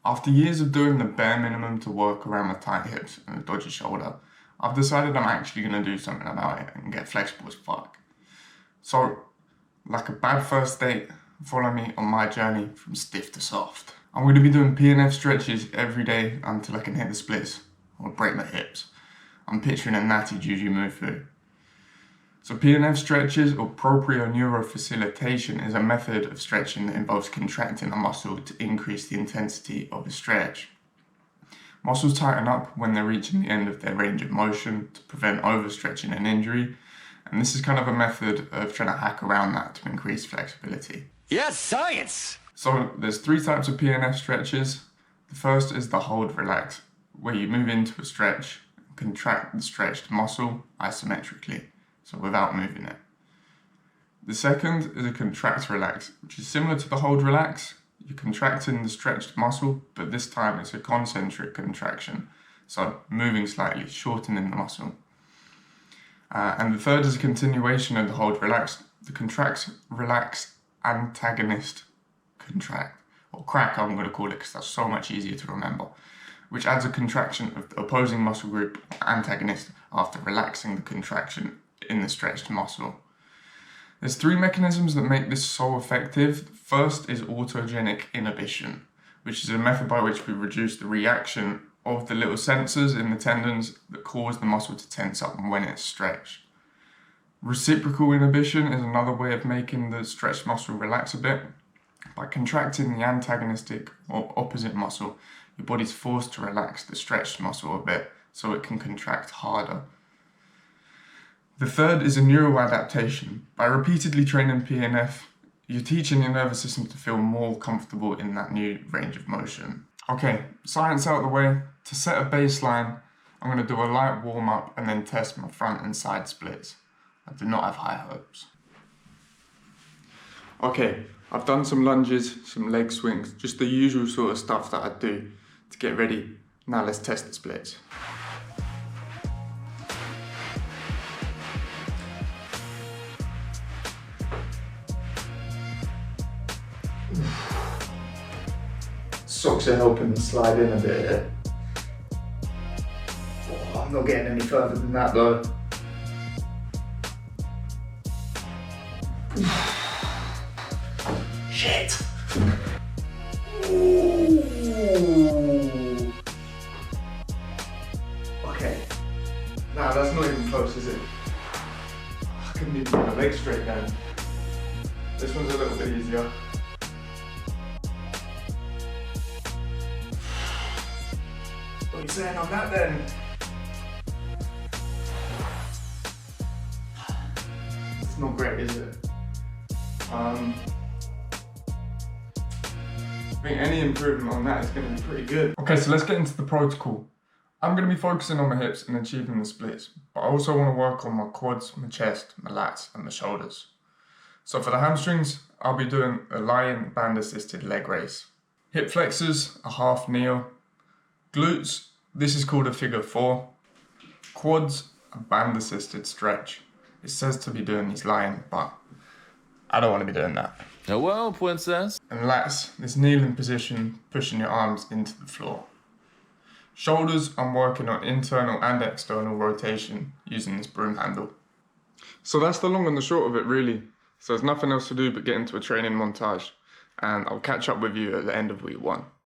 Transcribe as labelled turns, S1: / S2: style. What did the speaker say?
S1: After years of doing the bare minimum to work around my tight hips and a dodgy shoulder, I've decided I'm actually going to do something about it and get flexible as fuck. So, like a bad first date, follow me on my journey from stiff to soft. I'm going to be doing PNF stretches every day until I can hit the splits or break my hips. I'm picturing a natty juju move through. So PNF stretches, or proprioneurofacilitation, is a method of stretching that involves contracting a muscle to increase the intensity of a stretch. Muscles tighten up when they're reaching the end of their range of motion to prevent overstretching and injury, and this is kind of a method of trying to hack around that to increase flexibility.
S2: Yes, science!
S1: So there's 3 types of PNF stretches. The first is the hold relax, where you move into a stretch and contract the stretched muscle isometrically, so without moving it. The second is a contract relax, which is similar to the hold relax. You're contracting the stretched muscle, but this time it's a concentric contraction, so moving slightly, shortening the muscle. And the third is a continuation of the hold relax, the contract relax antagonist contract, or crack I'm going to call it because that's so much easier to remember, which adds a contraction of the opposing muscle group antagonist after relaxing the contraction in the stretched muscle. There's 3 mechanisms that make this so effective. First is autogenic inhibition, which is a method by which we reduce the reaction of the little sensors in the tendons that cause the muscle to tense up when it's stretched. Reciprocal inhibition is another way of making the stretched muscle relax a bit. By contracting the antagonistic or opposite muscle, your body's forced to relax the stretched muscle a bit so it can contract harder. The third is a neuroadaptation. By repeatedly training PNF, you're teaching your nervous system to feel more comfortable in that new range of motion. Okay, science out of the way. To set a baseline, I'm going to do a light warm-up and then test my front and side splits. I do not have high hopes. Okay, I've done some lunges, some leg swings, just the usual sort of stuff that I do to get ready. Now let's test the splits. Socks are helping me slide in a bit here. Oh, I'm not getting any further than that though. Shit! Ooh. Okay. Nah, that's not even close, is it? I couldn't even put my legs straight down. This one's a little bit easier. What are you saying on that then? It's not great, is it? I think any improvement on that is going to be pretty good. Okay, so let's get into the protocol. I'm going to be focusing on my hips and achieving the splits, but I also want to work on my quads, my chest, my lats and my shoulders. So for the hamstrings, I'll be doing a lying band assisted leg raise. Hip flexors, a half kneel. Glutes, this is called a figure 4. Quads, a band assisted stretch. It says to be doing these lying, but I don't want to be doing that.
S2: Oh well, princess.
S1: And lats, this kneeling position, pushing your arms into the floor. Shoulders, I'm working on internal and external rotation using this broom handle. So that's the long and the short of it really. So there's nothing else to do but get into a training montage, and I'll catch up with you at the end of week 1.